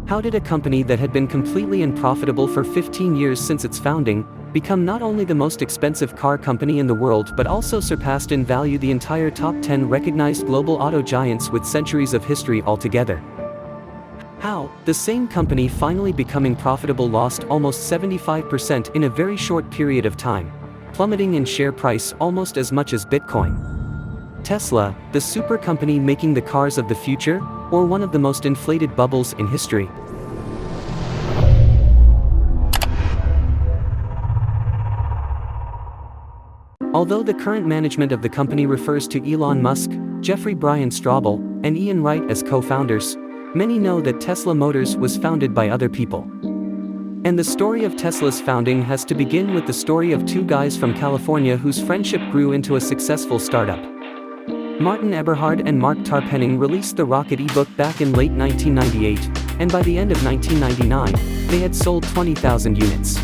How did a company that had been completely unprofitable for 15 years since its founding, become not only the most expensive car company in the world but also surpassed in value the entire top 10 recognized global auto giants with centuries of history altogether? How, the same company finally becoming profitable lost almost 75% in a very short period of time, plummeting in share price almost as much as Bitcoin. Tesla, the super company making the cars of the future, or one of the most inflated bubbles in history? Although the current management of the company refers to Elon Musk, Jeffrey Brian Straubel, and Ian Wright as co-founders, many know that Tesla Motors was founded by other people. And the story of Tesla's founding has to begin with the story of two guys from California whose friendship grew into a successful startup. Martin Eberhard and Mark Tarpennig released the Rocket ebook back in late 1998, and by the end of 1999, they had sold 20,000 units.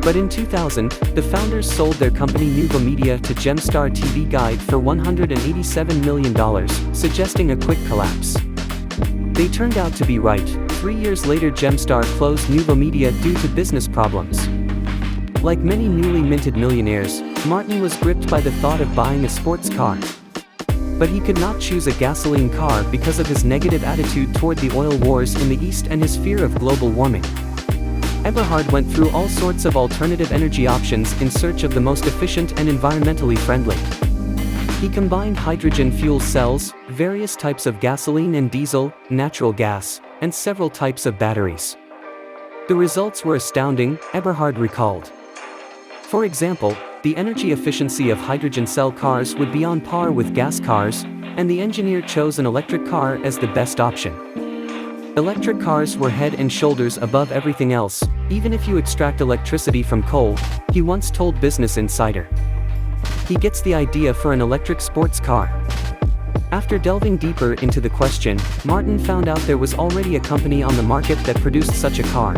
But in 2000, the founders sold their company NuvoMedia to Gemstar TV Guide for $187 million, suggesting a quick collapse. They turned out to be right. 3 years later, Gemstar closed NuvoMedia due to business problems. Like many newly minted millionaires, Martin was gripped by the thought of buying a sports car. But he could not choose a gasoline car because of his negative attitude toward the oil wars in the East and his fear of global warming. Eberhard went through all sorts of alternative energy options in search of the most efficient and environmentally friendly. He combined hydrogen fuel cells, various types of gasoline and diesel, natural gas, and several types of batteries. The results were astounding, Eberhard recalled. For example, the energy efficiency of hydrogen cell cars would be on par with gas cars, and the engineer chose an electric car as the best option. Electric cars were head and shoulders above everything else, even if you extract electricity from coal, he once told Business Insider. He gets the idea for an electric sports car. After delving deeper into the question, Martin found out there was already a company on the market that produced such a car.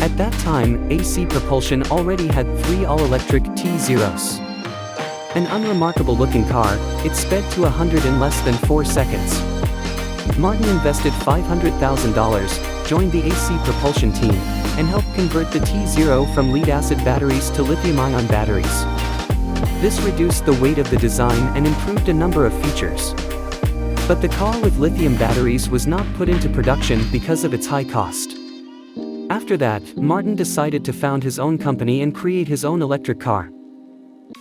At that time, AC Propulsion already had 3 all-electric T-Zeros. An unremarkable looking car, it sped to 100 in less than 4 seconds. Martin invested $500,000, joined the AC Propulsion team, and helped convert the T-Zero from lead-acid batteries to lithium-ion batteries. This reduced the weight of the design and improved a number of features. But the car with lithium batteries was not put into production because of its high cost. After that, Martin decided to found his own company and create his own electric car.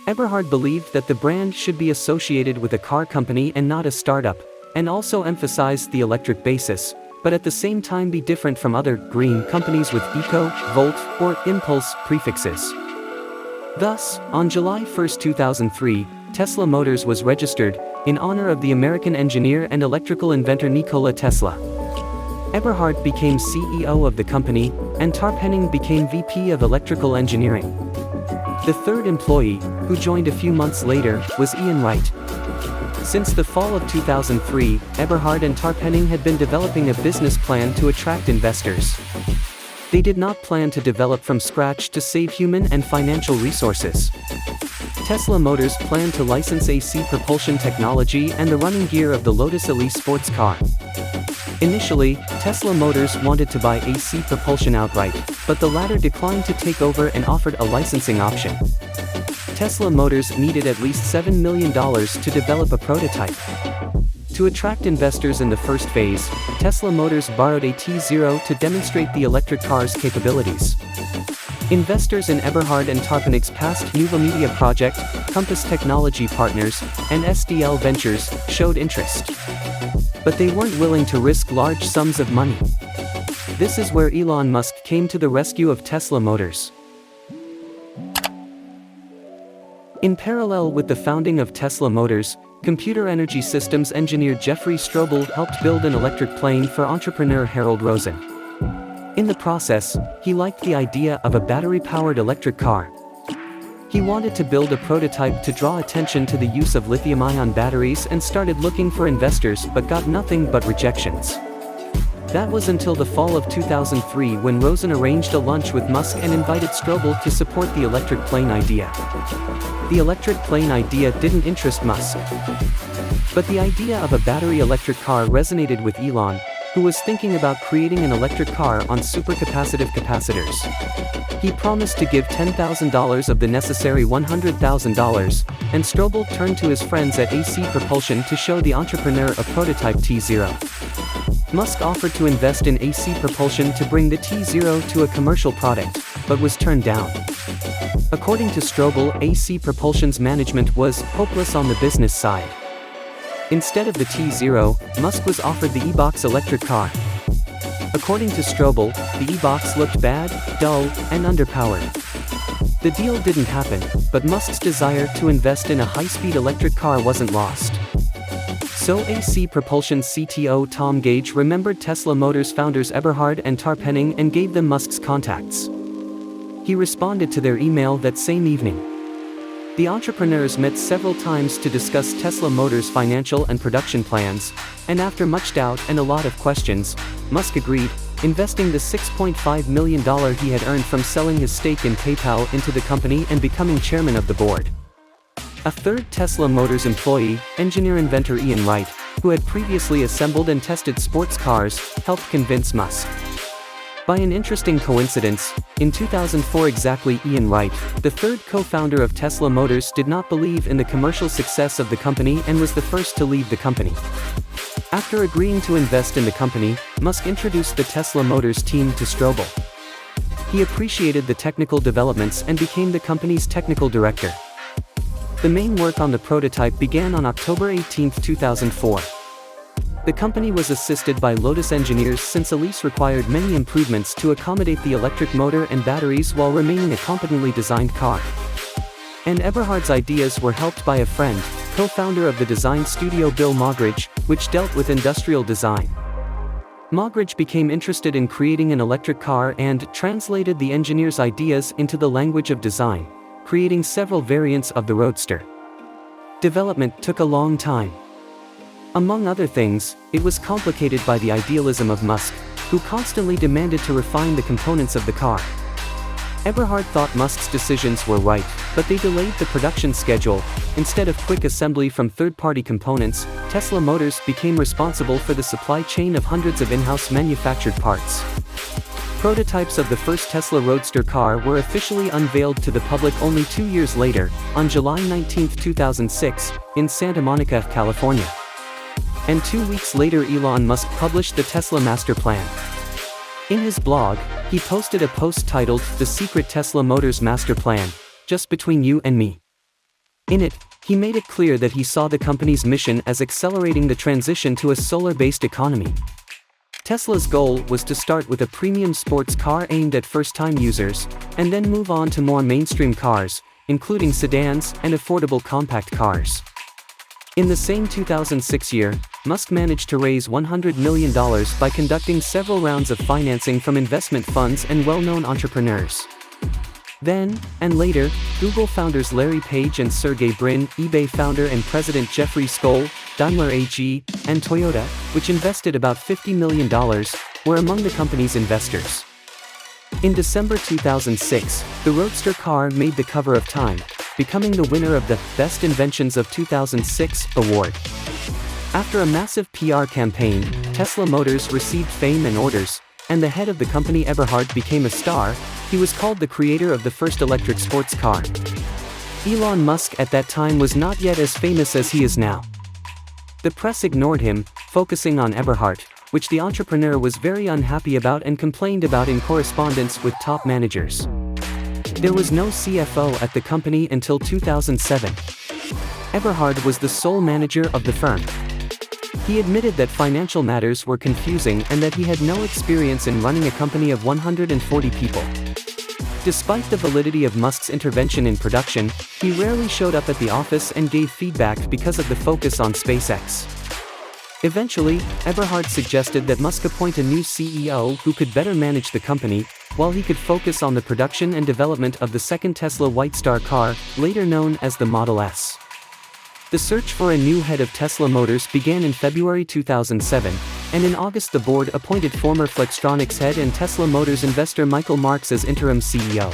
Eberhard believed that the brand should be associated with a car company and not a startup, and also emphasized the electric basis, but at the same time be different from other green companies with eco, volt, or impulse prefixes. Thus, on July 1, 2003, Tesla Motors was registered, in honor of the American engineer and electrical inventor Nikola Tesla. Eberhard became CEO of the company, and Tarpennig became VP of Electrical Engineering. The third employee, who joined a few months later, was Ian Wright. Since the fall of 2003, Eberhard and Tarpennig had been developing a business plan to attract investors. They did not plan to develop from scratch to save human and financial resources. Tesla Motors planned to license AC propulsion technology and the running gear of the Lotus Elise sports car. Initially, Tesla Motors wanted to buy AC Propulsion outright, but the latter declined to take over and offered a licensing option. Tesla Motors needed at least $7 million to develop a prototype. To attract investors in the first phase, Tesla Motors borrowed a T-Zero to demonstrate the electric car's capabilities. Investors in Eberhard and Tarpennig's past NuvoMedia project, Compass Technology Partners, and SDL Ventures, showed interest. But they weren't willing to risk large sums of money. This is where Elon Musk came to the rescue of Tesla Motors. In parallel with the founding of Tesla Motors, computer energy systems engineer Jeffrey Straubel helped build an electric plane for entrepreneur Harold Rosen. In the process, he liked the idea of a battery-powered electric car. He wanted to build a prototype to draw attention to the use of lithium-ion batteries and started looking for investors but got nothing but rejections. That was until the fall of 2003 when Rosen arranged a lunch with Musk and invited Straubel to support the electric plane idea. The electric plane idea didn't interest Musk. But the idea of a battery electric car resonated with Elon, who was thinking about creating an electric car on supercapacitive capacitors. He promised to give $10,000 of the necessary $100,000, and Straubel turned to his friends at AC Propulsion to show the entrepreneur a prototype T0. Musk offered to invest in AC Propulsion to bring the T0 to a commercial product, but was turned down. According to Straubel, AC Propulsion's management was hopeless on the business side. Instead of the T0, Musk was offered the e-Box electric car. According to Straubel, the e-Box looked bad, dull, and underpowered. The deal didn't happen, but Musk's desire to invest in a high-speed electric car wasn't lost. So AC Propulsion's CTO Tom Gage remembered Tesla Motors founders Eberhard and Tarpennig and gave them Musk's contacts. He responded to their email that same evening. The entrepreneurs met several times to discuss Tesla Motors' financial and production plans, and after much doubt and a lot of questions, Musk agreed, investing the $6.5 million he had earned from selling his stake in PayPal into the company and becoming chairman of the board. A third Tesla Motors employee, engineer-inventor Ian Wright, who had previously assembled and tested sports cars, helped convince Musk. By an interesting coincidence, in 2004 exactly Ian Wright, the third co-founder of Tesla Motors, did not believe in the commercial success of the company and was the first to leave the company. After agreeing to invest in the company, Musk introduced the Tesla Motors team to Straubel. He appreciated the technical developments and became the company's technical director. The main work on the prototype began on October 18, 2004. The company was assisted by Lotus engineers since a lease required many improvements to accommodate the electric motor and batteries while remaining a competently designed car. And Eberhard's ideas were helped by a friend, co-founder of the design studio Bill Moggridge, which dealt with industrial design. Moggridge became interested in creating an electric car and translated the engineers' ideas into the language of design, creating several variants of the Roadster. Development took a long time. Among other things, it was complicated by the idealism of Musk, who constantly demanded to refine the components of the car. Eberhard thought Musk's decisions were right, but they delayed the production schedule. Instead of quick assembly from third-party components, Tesla Motors became responsible for the supply chain of hundreds of in-house manufactured parts. Prototypes of the first Tesla Roadster car were officially unveiled to the public only 2 years later, on July 19, 2006, in Santa Monica, California. And 2 weeks later Elon Musk published the Tesla Master Plan. In his blog, he posted a post titled, "The Secret Tesla Motors Master Plan, Just Between You and Me." In it, he made it clear that he saw the company's mission as accelerating the transition to a solar-based economy. Tesla's goal was to start with a premium sports car aimed at first-time users, and then move on to more mainstream cars, including sedans and affordable compact cars. In the same 2006 year, Musk managed to raise $100 million by conducting several rounds of financing from investment funds and well-known entrepreneurs. Then, and later, Google founders Larry Page and Sergey Brin, eBay founder and president Jeffrey Straubel, Daimler AG, and Toyota, which invested about $50 million, were among the company's investors. In December 2006, the Roadster car made the cover of Time, becoming the winner of the Best Inventions of 2006 award. After a massive PR campaign, Tesla Motors received fame and orders, and the head of the company Eberhard became a star. He was called the creator of the first electric sports car. Elon Musk at that time was not yet as famous as he is now. The press ignored him, focusing on Eberhard, which the entrepreneur was very unhappy about and complained about in correspondence with top managers. There was no CFO at the company until 2007. Eberhard was the sole manager of the firm. He admitted that financial matters were confusing and that he had no experience in running a company of 140 people. Despite the validity of Musk's intervention in production, he rarely showed up at the office and gave feedback because of the focus on SpaceX. Eventually, Eberhard suggested that Musk appoint a new CEO who could better manage the company, while he could focus on the production and development of the second Tesla White Star car, later known as the Model S. The search for a new head of Tesla Motors began in February 2007, and in August the board appointed former Flextronics head and Tesla Motors investor Michael Marks as interim CEO.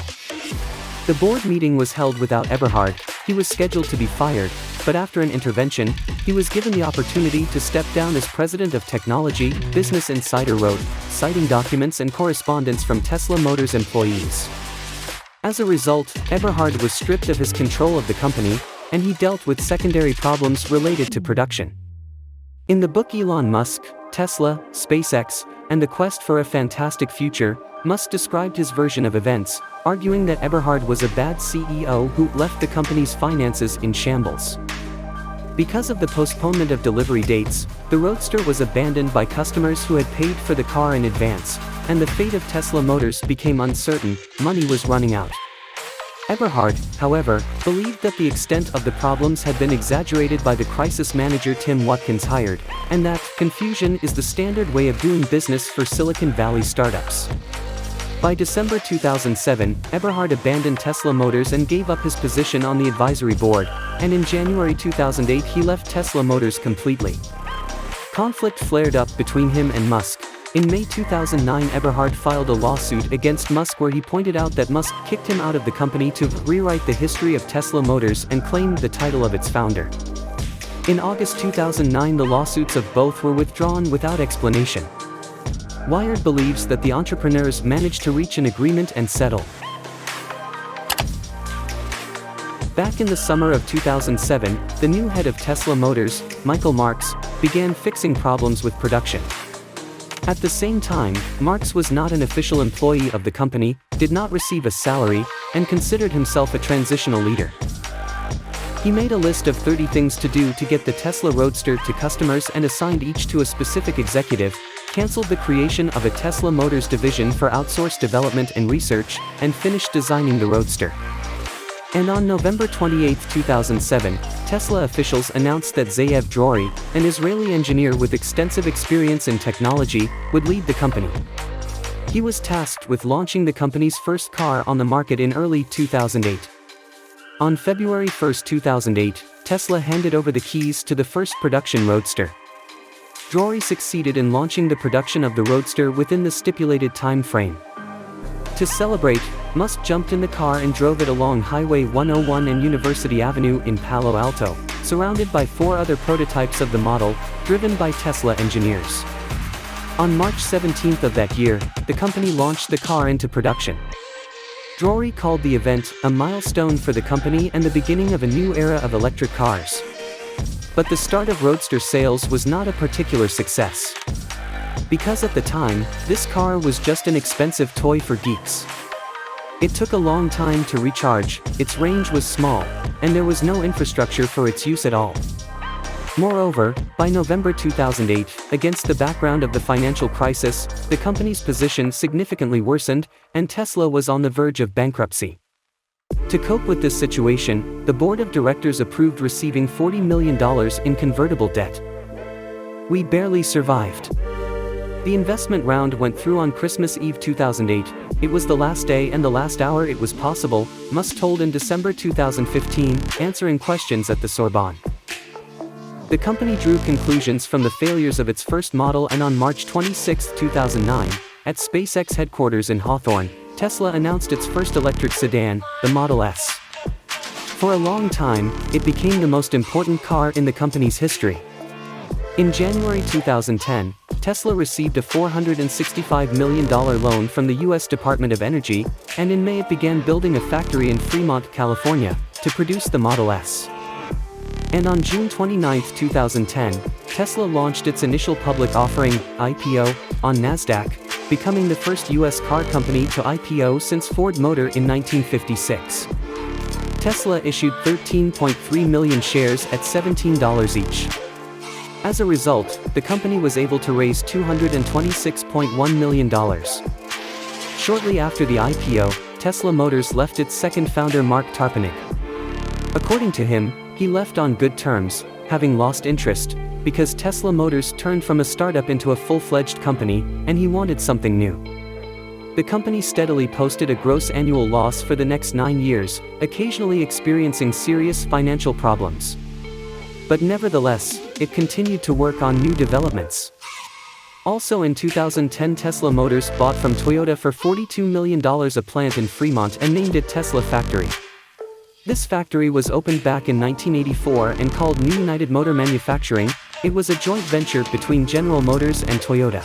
The board meeting was held without Eberhard. He was scheduled to be fired, but after an intervention, he was given the opportunity to step down as president of technology. Business Insider wrote, citing documents and correspondence from Tesla Motors employees. As a result, Eberhard was stripped of his control of the company, and he dealt with secondary problems related to production. In the book Elon Musk, Tesla, SpaceX, and the Quest for a Fantastic Future, Musk described his version of events, arguing that Eberhard was a bad CEO who left the company's finances in shambles. Because of the postponement of delivery dates, the Roadster was abandoned by customers who had paid for the car in advance, and the fate of Tesla Motors became uncertain. Money was running out. Eberhard, however, believed that the extent of the problems had been exaggerated by the crisis manager Tim Watkins hired, and that confusion is the standard way of doing business for Silicon Valley startups. By December 2007, Eberhard abandoned Tesla Motors and gave up his position on the advisory board, and in January 2008 he left Tesla Motors completely. Conflict flared up between him and Musk. In May 2009, Eberhard filed a lawsuit against Musk where he pointed out that Musk kicked him out of the company to rewrite the history of Tesla Motors and claimed the title of its founder. In August 2009, the lawsuits of both were withdrawn without explanation. Wired believes that the entrepreneurs managed to reach an agreement and settle. Back in the summer of 2007, the new head of Tesla Motors, Michael Marks, began fixing problems with production. At the same time, Marks was not an official employee of the company, did not receive a salary, and considered himself a transitional leader. He made a list of 30 things to do to get the Tesla Roadster to customers and assigned each to a specific executive, canceled the creation of a Tesla Motors division for outsourced development and research, and finished designing the Roadster. And on November 28, 2007, Tesla officials announced that Zeev Drori, an Israeli engineer with extensive experience in technology, would lead the company. He was tasked with launching the company's first car on the market in early 2008. On February 1, 2008, Tesla handed over the keys to the first production Roadster. Drori succeeded in launching the production of the Roadster within the stipulated time frame. To celebrate, Musk jumped in the car and drove it along Highway 101 and University Avenue in Palo Alto, surrounded by 4 other prototypes of the model, driven by Tesla engineers. On March 17 of that year, the company launched the car into production. Drori called the event a milestone for the company and the beginning of a new era of electric cars. But the start of Roadster sales was not a particular success. Because at the time, this car was just an expensive toy for geeks. It took a long time to recharge, its range was small, and there was no infrastructure for its use at all. Moreover, by November 2008, against the background of the financial crisis, the company's position significantly worsened, and Tesla was on the verge of bankruptcy. To cope with this situation, the board of directors approved receiving $40 million in convertible debt. We barely survived. The investment round went through on Christmas Eve 2008. It was the last day and the last hour it was possible, Musk told in December 2015, answering questions at the Sorbonne. The company drew conclusions from the failures of its first model, and on March 26, 2009, at SpaceX headquarters in Hawthorne, Tesla announced its first electric sedan, the Model S. For a long time, it became the most important car in the company's history. In January 2010, Tesla received a $465 million loan from the U.S. Department of Energy, and in May it began building a factory in Fremont, California, to produce the Model S. And on June 29, 2010, Tesla launched its initial public offering, IPO, on NASDAQ, becoming the first U.S. car company to IPO since Ford Motor in 1956. Tesla issued 13.3 million shares at $17 each. As a result, the company was able to raise $226.1 million. Shortly after the IPO, Tesla Motors left its second founder Mark Tarpennig. According to him, he left on good terms, having lost interest, because Tesla Motors turned from a startup into a full-fledged company, and he wanted something new. The company steadily posted a gross annual loss for the next 9 years, occasionally experiencing serious financial problems. But nevertheless, it continued to work on new developments. Also in 2010, Tesla Motors bought from Toyota for $42 million a plant in Fremont and named it Tesla Factory. This factory was opened back in 1984 and called New United Motor Manufacturing. It was a joint venture between General Motors and Toyota.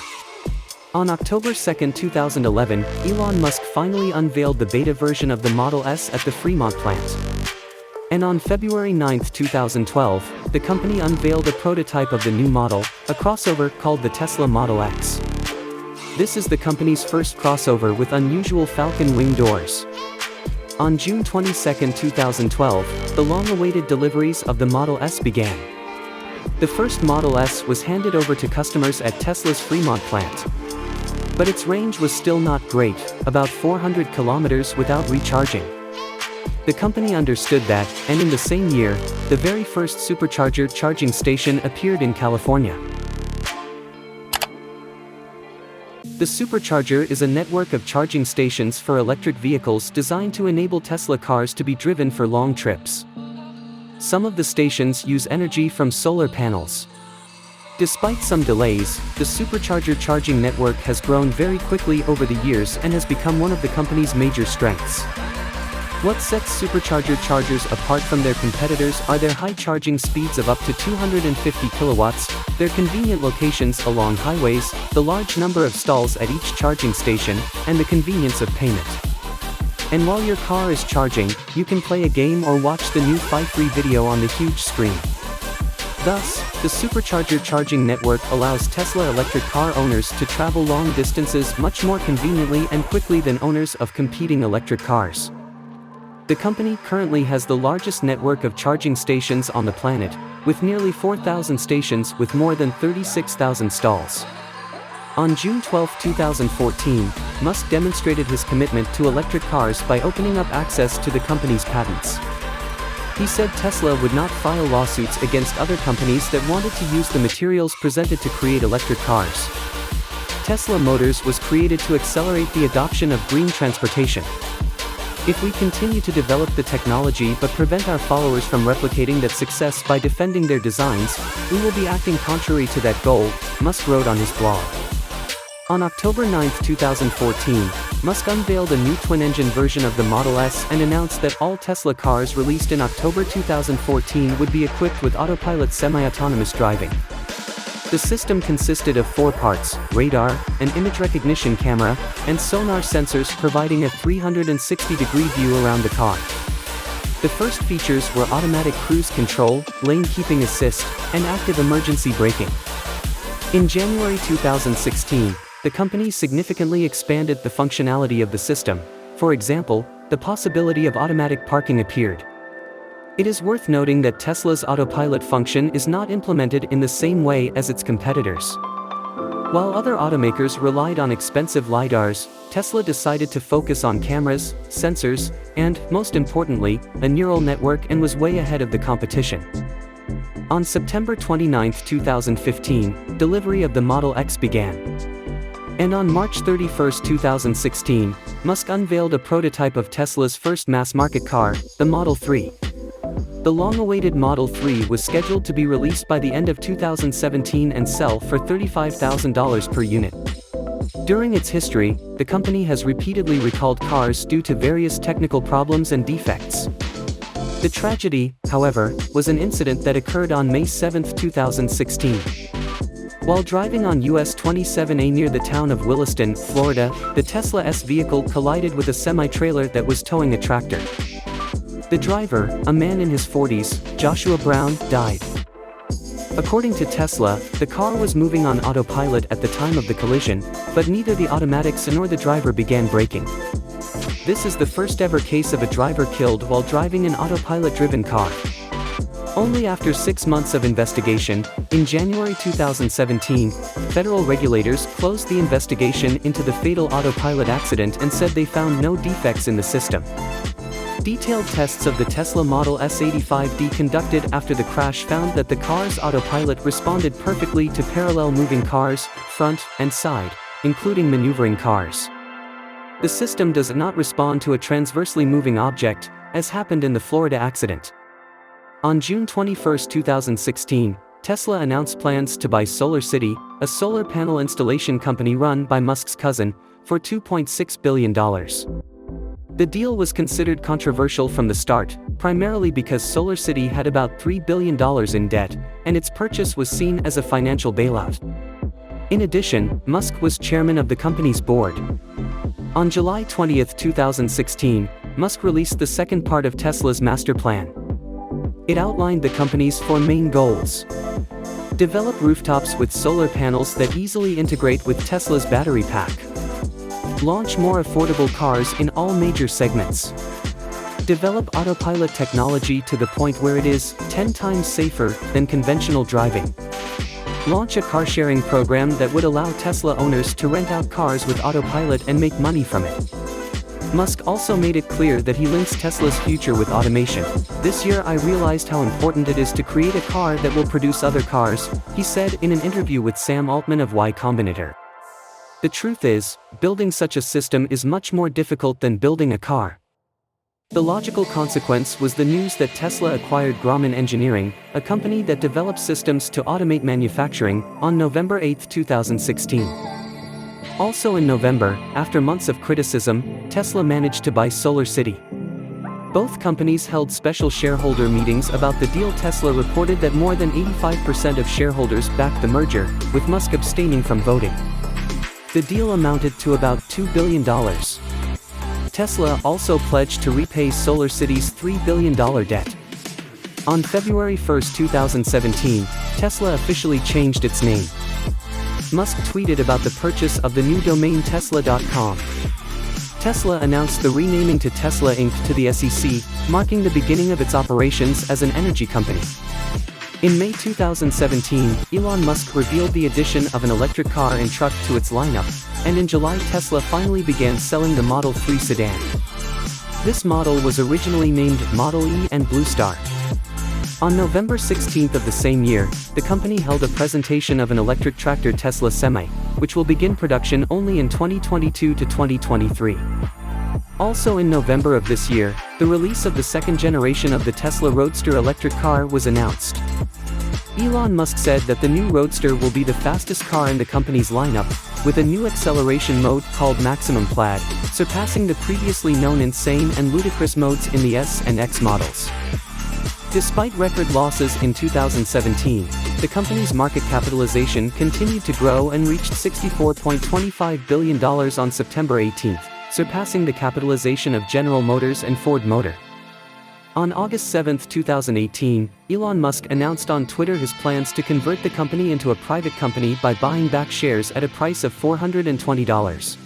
On October 2, 2011, Elon Musk finally unveiled the beta version of the Model S at the Fremont plant. And on February 9, 2012, the company unveiled a prototype of the new model, a crossover called the Tesla Model X. This is the company's first crossover with unusual falcon wing doors. On June 22, 2012, the long-awaited deliveries of the Model S began. The first Model S was handed over to customers at Tesla's Fremont plant. But its range was still not great, about 400 kilometers without recharging. The company understood that, and in the same year, the very first Supercharger charging station appeared in California. The Supercharger is a network of charging stations for electric vehicles designed to enable Tesla cars to be driven for long trips. Some of the stations use energy from solar panels. Despite some delays, the Supercharger charging network has grown very quickly over the years and has become one of the company's major strengths. What sets Supercharger chargers apart from their competitors are their high charging speeds of up to 250 kilowatts, their convenient locations along highways, the large number of stalls at each charging station, and the convenience of payment. And while your car is charging, you can play a game or watch the new free video on the huge screen. Thus, the Supercharger charging network allows Tesla electric car owners to travel long distances much more conveniently and quickly than owners of competing electric cars. The company currently has the largest network of charging stations on the planet, with nearly 4,000 stations with more than 36,000 stalls. On June 12, 2014, Musk demonstrated his commitment to electric cars by opening up access to the company's patents. He said Tesla would not file lawsuits against other companies that wanted to use the materials presented to create electric cars. Tesla Motors was created to accelerate the adoption of green transportation. If we continue to develop the technology but prevent our followers from replicating that success by defending their designs, we will be acting contrary to that goal, Musk wrote on his blog. On October 9, 2014, Musk unveiled a new twin-engine version of the Model S and announced that all Tesla cars released in October 2014 would be equipped with Autopilot semi-autonomous driving. The system consisted of 4 parts: radar, an image recognition camera, and sonar sensors providing a 360-degree view around the car. The first features were automatic cruise control, lane keeping assist, and active emergency braking. In January 2016, the company significantly expanded the functionality of the system. For example, the possibility of automatic parking appeared. It is worth noting that Tesla's Autopilot function is not implemented in the same way as its competitors. While other automakers relied on expensive LiDARs, Tesla decided to focus on cameras, sensors, and, most importantly, a neural network and was way ahead of the competition. On September 29, 2015, delivery of the Model X began. And on March 31, 2016, Musk unveiled a prototype of Tesla's first mass-market car, the Model 3. The long-awaited Model 3 was scheduled to be released by the end of 2017 and sell for $35,000 per unit. During its history, the company has repeatedly recalled cars due to various technical problems and defects. The tragedy, however, was an incident that occurred on May 7, 2016. While driving on US 27A near the town of Williston, Florida, the Tesla S vehicle collided with a semi-trailer that was towing a tractor. The driver, a man in his 40s, Joshua Brown, died. According to Tesla, the car was moving on autopilot at the time of the collision, but neither the automatics nor the driver began braking. This is the first ever case of a driver killed while driving an autopilot-driven car. Only after 6 months of investigation, in January 2017, federal regulators closed the investigation into the fatal autopilot accident and said they found no defects in the system. Detailed tests of the Tesla Model S 85D conducted after the crash found that the car's autopilot responded perfectly to parallel moving cars, front and side, including maneuvering cars. The system does not respond to a transversely moving object, as happened in the Florida accident. On June 21, 2016, Tesla announced plans to buy SolarCity, a solar panel installation company run by Musk's cousin, for $2.6 billion. The deal was considered controversial from the start, primarily because SolarCity had about $3 billion in debt, and its purchase was seen as a financial bailout. In addition, Musk was chairman of the company's board. On July 20, 2016, Musk released the second part of Tesla's master plan. It outlined the company's 4 main goals. Develop rooftops with solar panels that easily integrate with Tesla's battery pack. Launch more affordable cars in all major segments. Develop Autopilot technology to the point where it is 10 times safer than conventional driving. Launch a car-sharing program that would allow Tesla owners to rent out cars with Autopilot and make money from it. Musk also made it clear that he links Tesla's future with automation. This year I realized how important it is to create a car that will produce other cars, he said in an interview with Sam Altman of Y Combinator. The truth is, building such a system is much more difficult than building a car. The logical consequence was the news that Tesla acquired Grohmann Engineering, a company that develops systems to automate manufacturing, on November 8, 2016. Also in November, after months of criticism, Tesla managed to buy SolarCity. Both companies held special shareholder meetings about the deal. Tesla reported that more than 85% of shareholders backed the merger, with Musk abstaining from voting. The deal amounted to about $2 billion. Tesla also pledged to repay SolarCity's $3 billion debt. On February 1, 2017, Tesla officially changed its name. Musk tweeted about the purchase of the new domain Tesla.com. Tesla announced the renaming to Tesla Inc. to the SEC, marking the beginning of its operations as an energy company. In May 2017, Elon Musk revealed the addition of an electric car and truck to its lineup, and in July Tesla finally began selling the Model 3 sedan. This model was originally named Model E and Blue Star. On November 16 of the same year, the company held a presentation of an electric tractor Tesla Semi, which will begin production only in 2022 to 2023. Also in November of this year, the release of the second generation of the Tesla Roadster electric car was announced. Elon Musk said that the new Roadster will be the fastest car in the company's lineup, with a new acceleration mode called Maximum Plaid, surpassing the previously known insane and ludicrous modes in the S and X models. Despite record losses in 2017, the company's market capitalization continued to grow and reached $64.25 billion on September 18, surpassing the capitalization of General Motors and Ford Motor. On August 7, 2018, Elon Musk announced on Twitter his plans to convert the company into a private company by buying back shares at a price of $420.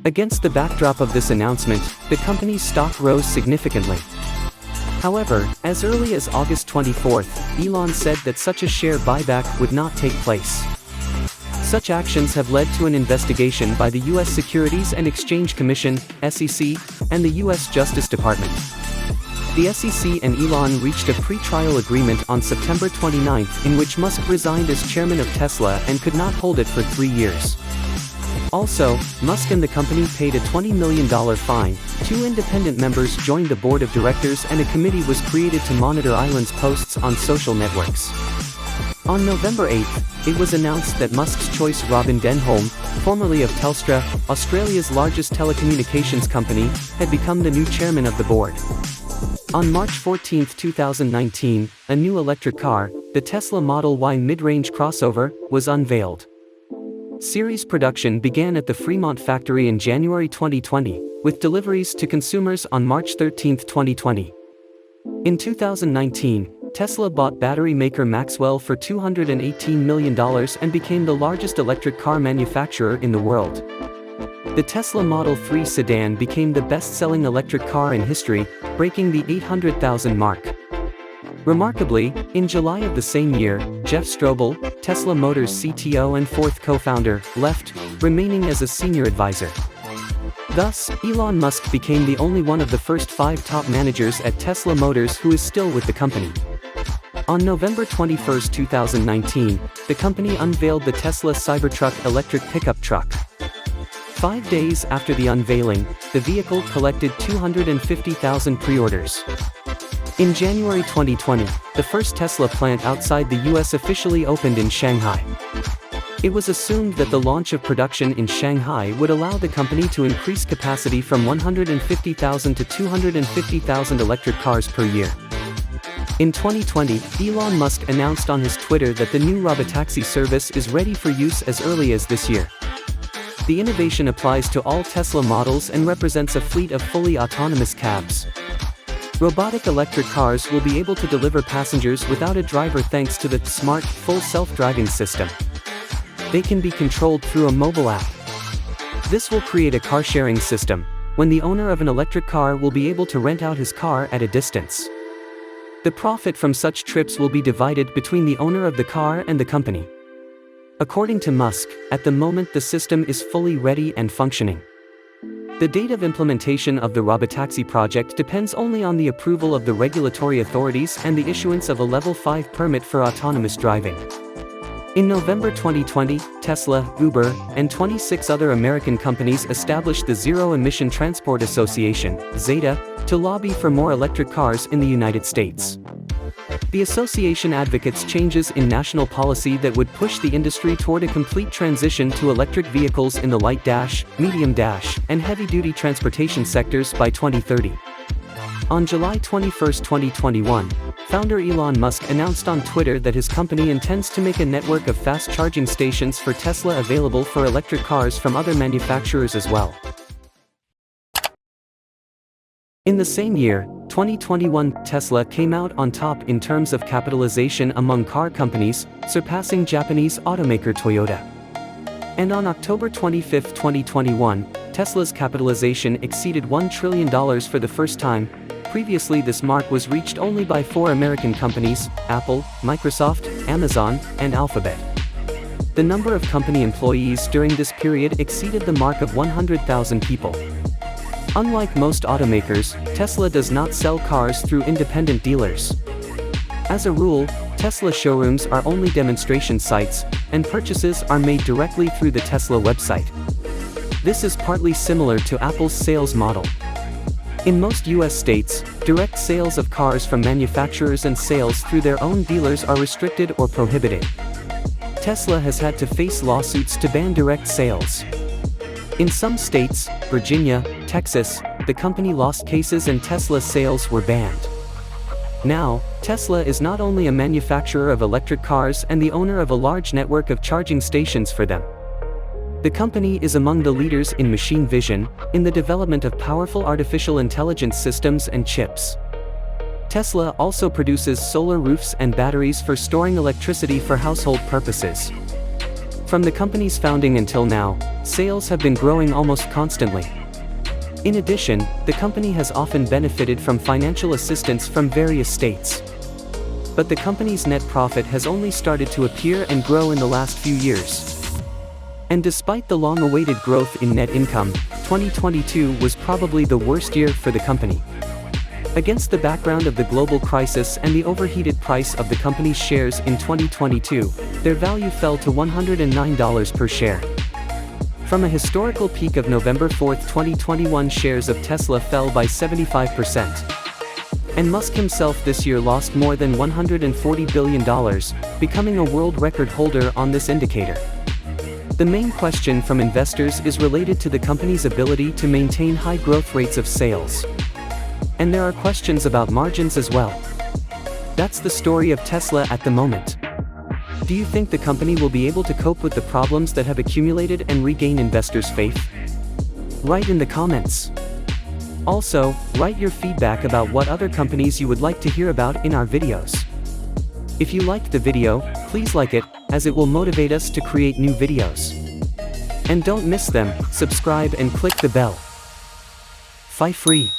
Against the backdrop of this announcement, the company's stock rose significantly. However, as early as August 24, Elon said that such a share buyback would not take place. Such actions have led to an investigation by the U.S. Securities and Exchange Commission, SEC, and the U.S. Justice Department. The SEC and Elon reached a pre-trial agreement on September 29 in which Musk resigned as chairman of Tesla and could not hold it for 3 years. Also, Musk and the company paid a $20 million fine, 2 independent members joined the board of directors and a committee was created to monitor Elon's posts on social networks. On November 8, it was announced that Musk's choice Robin Denholm, formerly of Telstra, Australia's largest telecommunications company, had become the new chairman of the board. On March 14, 2019, a new electric car, the Tesla Model Y mid-range crossover, was unveiled. Series production began at the Fremont factory in January 2020, with deliveries to consumers on March 13, 2020. In 2019, Tesla bought battery maker Maxwell for $218 million and became the largest electric car manufacturer in the world. The Tesla Model 3 sedan became the best-selling electric car in history, breaking the 800,000 mark. Remarkably, in July of the same year, Jeff Straubel, Tesla Motors CTO and fourth co-founder, left, remaining as a senior advisor. Thus, Elon Musk became the only one of the first 5 top managers at Tesla Motors who is still with the company. On November 21, 2019, the company unveiled the Tesla Cybertruck electric pickup truck. 5 days after the unveiling, the vehicle collected 250,000 pre-orders. In January 2020, the first Tesla plant outside the US officially opened in Shanghai. It was assumed that the launch of production in Shanghai would allow the company to increase capacity from 150,000 to 250,000 electric cars per year. In 2020, Elon Musk announced on his Twitter that the new Robotaxi service is ready for use as early as this year. The innovation applies to all Tesla models and represents a fleet of fully autonomous cabs. Robotic electric cars will be able to deliver passengers without a driver thanks to the smart, full self-driving system. They can be controlled through a mobile app. This will create a car-sharing system, when the owner of an electric car will be able to rent out his car at a distance. The profit from such trips will be divided between the owner of the car and the company. According to Musk, at the moment the system is fully ready and functioning. The date of implementation of the Robotaxi project depends only on the approval of the regulatory authorities and the issuance of a Level 5 permit for autonomous driving. In November 2020, Tesla, Uber, and 26 other American companies established the Zero Emission Transport Association, ZETA, to lobby for more electric cars in the United States. The association advocates changes in national policy that would push the industry toward a complete transition to electric vehicles in the light dash, medium dash, and heavy-duty transportation sectors by 2030. On July 21, 2021, founder Elon Musk announced on Twitter that his company intends to make a network of fast charging stations for Tesla available for electric cars from other manufacturers as well. In the same year, 2021, Tesla came out on top in terms of capitalization among car companies, surpassing Japanese automaker Toyota. And on October 25, 2021, Tesla's capitalization exceeded $1 trillion for the first time. Previously this mark was reached only by 4 American companies, Apple, Microsoft, Amazon, and Alphabet. The number of company employees during this period exceeded the mark of 100,000 people. Unlike most automakers, Tesla does not sell cars through independent dealers. As a rule, Tesla showrooms are only demonstration sites, and purchases are made directly through the Tesla website. This is partly similar to Apple's sales model. In most US states, direct sales of cars from manufacturers and sales through their own dealers are restricted or prohibited. Tesla has had to face lawsuits to ban direct sales. In some states, Virginia, Texas, the company lost cases and Tesla sales were banned. Now, Tesla is not only a manufacturer of electric cars and the owner of a large network of charging stations for them. The company is among the leaders in machine vision, in the development of powerful artificial intelligence systems and chips. Tesla also produces solar roofs and batteries for storing electricity for household purposes. From the company's founding until now, sales have been growing almost constantly. In addition, the company has often benefited from financial assistance from various states. But the company's net profit has only started to appear and grow in the last few years. And despite the long-awaited growth in net income, 2022 was probably the worst year for the company. Against the background of the global crisis and the overheated price of the company's shares in 2022, their value fell to $109 per share. From a historical peak of November 4, 2021, shares of Tesla fell by 75%. And Musk himself this year lost more than $140 billion, becoming a world record holder on this indicator. The main question from investors is related to the company's ability to maintain high growth rates of sales. And there are questions about margins as well. That's the story of Tesla at the moment. Do you think the company will be able to cope with the problems that have accumulated and regain investors' faith? Write in the comments. Also, write your feedback about what other companies you would like to hear about in our videos. If you liked the video, please like it, as it will motivate us to create new videos. And don't miss them, subscribe and click the bell. Fi free.